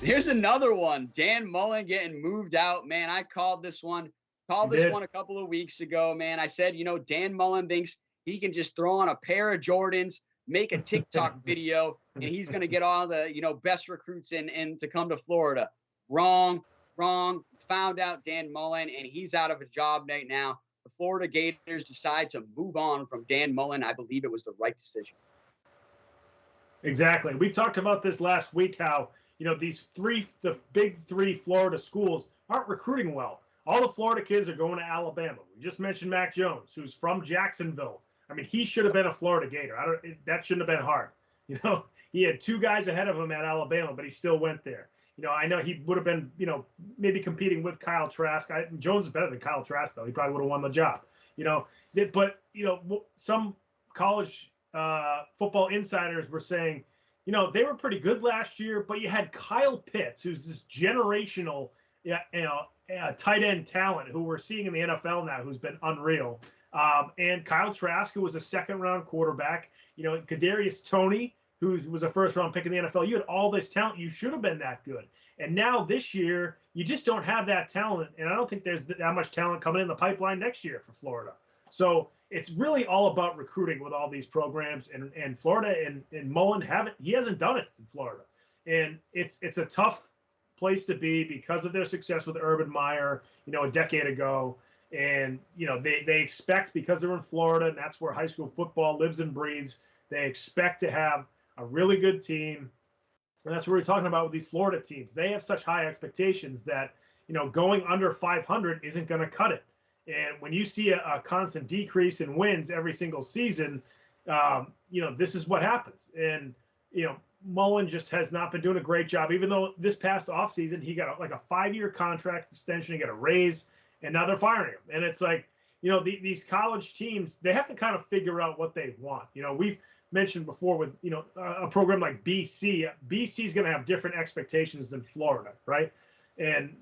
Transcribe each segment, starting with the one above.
Here's another one. Dan Mullen getting moved out. Man, I called this one. Called this one a couple of weeks ago, man. I said, Dan Mullen thinks he can just throw on a pair of Jordans, make a TikTok video, and he's going to get all the, best recruits in to come to Florida. Wrong. Found out Dan Mullen, and he's out of a job right now. The Florida Gators decide to move on from Dan Mullen. I believe it was the right decision. Exactly. We talked about this last week, how, the big three Florida schools aren't recruiting well. All the Florida kids are going to Alabama. We just mentioned Mac Jones, who's from Jacksonville. I mean, he should have been a Florida Gator. That shouldn't have been hard. He had two guys ahead of him at Alabama, but he still went there. I know he would have been, maybe competing with Kyle Trask. Jones is better than Kyle Trask, though. He probably would have won the job. But some college football insiders were saying, they were pretty good last year, but you had Kyle Pitts, who's this generational, tight end talent who we're seeing in the NFL now, who's been unreal. And Kyle Trask, who was a second-round quarterback. Kadarius Toney, who was a first-round pick in the NFL. You had all this talent. You should have been that good. And now this year, you just don't have that talent. And I don't think there's that much talent coming in the pipeline next year for Florida. So it's really all about recruiting with all these programs. And Florida and Mullen hasn't done it in Florida. And it's a tough place to be because of their success with Urban Meyer, a decade ago. And, they expect, because they're in Florida and that's where high school football lives and breathes, they expect to have a really good team. And that's what we're talking about with these Florida teams. They have such high expectations that, going under 500 isn't going to cut it. And when you see a constant decrease in wins every single season, this is what happens. And, Mullen just has not been doing a great job, even though this past offseason he got a 5-year contract extension, he got a raise, and now they're firing him. And it's like, these college teams, they have to kind of figure out what they want. We've mentioned before with, a program like BC. BC is going to have different expectations than Florida, right? And,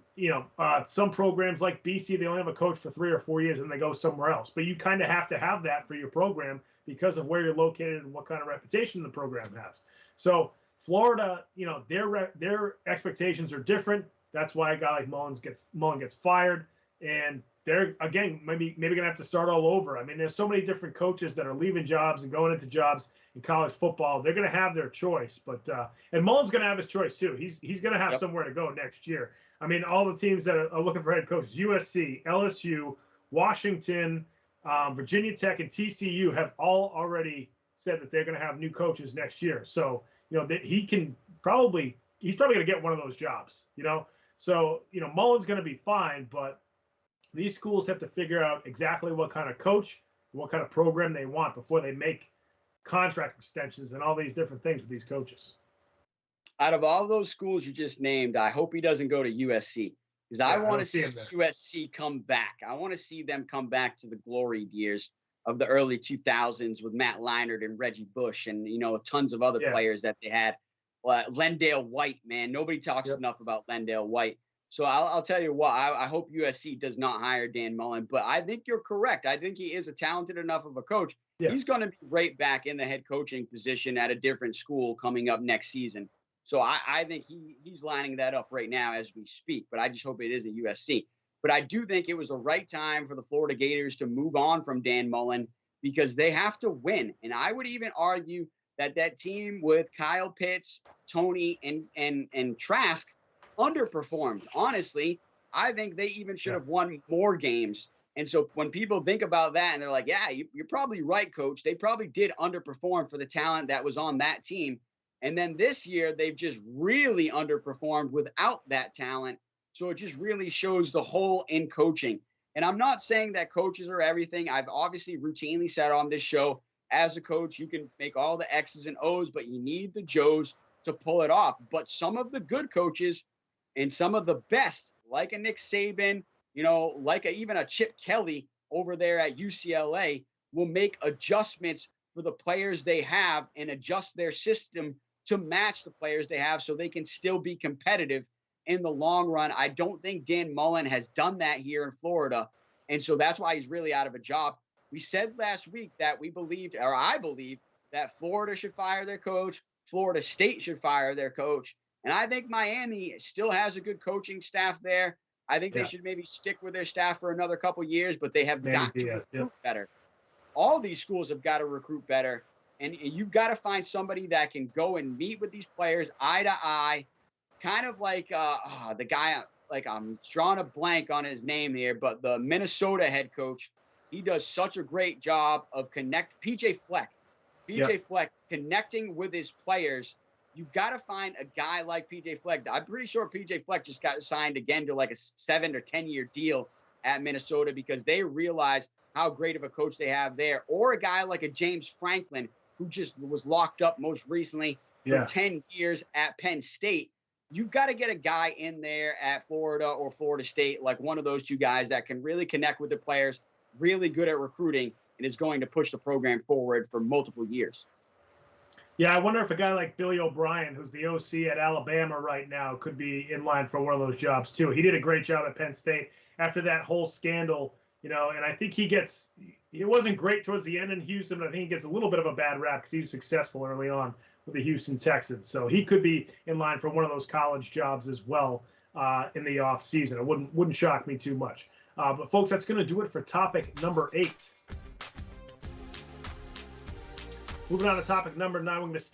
some programs like BC, they only have a coach for 3 or 4 years and they go somewhere else. But you kind of have to have that for your program because of where you're located and what kind of reputation the program has. So Florida, their expectations are different. That's why a guy like Mullen gets fired. And they're, again, maybe going to have to start all over. I mean, there's so many different coaches that are leaving jobs and going into jobs in college football. They're going to have their choice. But and Mullen's going to have his choice, too. He's going to have somewhere to go next year. I mean, all the teams that are looking for head coaches, USC, LSU, Washington, Virginia Tech, and TCU have all already said that they're going to have new coaches next year. So, he's probably going to get one of those jobs, So, Mullen's going to be fine, but these schools have to figure out exactly what kind of coach, what kind of program they want before they make contract extensions and all these different things with these coaches. Out of all those schools you just named, I hope he doesn't go to USC, because I want to see USC come back. I want to see them come back to the glory years of the early 2000s with Matt Leinart and Reggie Bush and, tons of other players that they had. Lendale White, man. Nobody talks enough about Lendale White. So I'll tell you what, I hope USC does not hire Dan Mullen, but I think you're correct. I think he is a talented enough of a coach. Yeah. He's going to be right back in the head coaching position at a different school coming up next season. So I think he's lining that up right now as we speak, but I just hope it isn't USC. But I do think it was the right time for the Florida Gators to move on from Dan Mullen because they have to win. And I would even argue that team with Kyle Pitts, Toney, and Trask underperformed. Honestly, I think they even should have won more games. And so when people think about that and they're like, yeah, you're probably right, coach. They probably did underperform for the talent that was on that team. And then this year, they've just really underperformed without that talent. So it just really shows the hole in coaching. And I'm not saying that coaches are everything. I've obviously routinely said on this show, as a coach, you can make all the X's and O's, but you need the Joes to pull it off. But some of the good coaches and some of the best, like a Nick Saban, like even a Chip Kelly over there at UCLA, will make adjustments for the players they have and adjust their system to match the players they have so they can still be competitive in the long run. I don't think Dan Mullen has done that here in Florida, and so that's why he's really out of a job. We said last week that I believe that Florida should fire their coach, Florida State should fire their coach. And I think Miami still has a good coaching staff there. I think they should maybe stick with their staff for another couple years, but they have got to recruit better. All these schools have got to recruit better. And you've got to find somebody that can go and meet with these players eye to eye, kind of like the guy, like I'm drawing a blank on his name here, but the Minnesota head coach, he does such a great job of PJ Fleck. PJ Fleck connecting with his players. You've got to find a guy like PJ Fleck. I'm pretty sure PJ Fleck just got signed again to like a 7 or 10-year deal at Minnesota because they realize how great of a coach they have there. Or a guy like a James Franklin, who just was locked up most recently for 10 years at Penn State. You've got to get a guy in there at Florida or Florida State, like one of those two guys that can really connect with the players, really good at recruiting, and is going to push the program forward for multiple years. Yeah, I wonder if a guy like Billy O'Brien, who's the OC at Alabama right now, could be in line for one of those jobs too. He did a great job at Penn State after that whole scandal, and I think it wasn't great towards the end in Houston, but I think he gets a little bit of a bad rap because he was successful early on with the Houston Texans. So he could be in line for one of those college jobs as well in the off season. It wouldn't shock me too much. But folks, that's going to do it for topic number 8. Moving on to topic number 9, we're going to